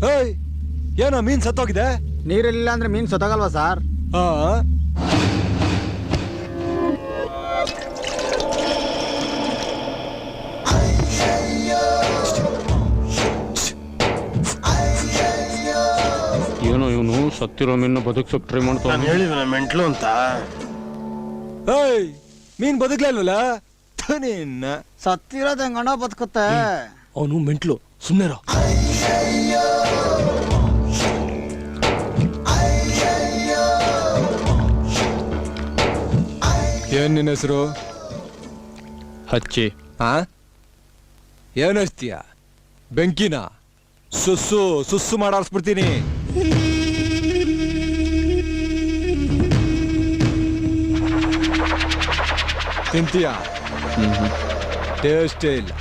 ಹೇಯ್ ಏನೋ ಮೀನ್ ಸತ್ತೋಗಿದೆ. ನೀರಿಲ್ಲ ಅಂದ್ರೆ ಮೀನ್ ಸತ್ತೋಗಲ್ವಾ ಸರ್? ಹಾ ಏನೋ ಇವನು ಸತ್ತಿರೋ ಮೀನ ಬದುಕ್ಸೋಕ್ ಟ್ರೈ ಮಾಡ್ತಾನೆ. ನಾನು ಹೇಳಿದ ಮೆಂಟ್ಲು ಅಂತ. ಹೇಯ್ ಮೀನ್ ಬದುಕ್ಲಿಲ್ವಲ್ಲ ನಿನ್ನ. ಸತ್ತಿರೋದ್ ಹೆಂಗಣ ಬದುಕುತ್ತೆ? ಅವನು ಮೆಂಟ್ಲು, ಸುಮ್ಮನೆರೋ. ಏನ್ ನಿನ್ನ ಹೆಸರು? ಹಚ್ಚಿ. ಹಾ ಏನ್ ಹಚ್ತೀಯ? ಬೆಂಕಿನ ಸುಸ್ಸು ಸುಸ್ಸು ಮಾಡಾರ್ಸ್ಬಿಡ್ತೀನಿ. ತಿಂತೀಯ? ಟೇಸ್ಟೇ ಇಲ್ಲ.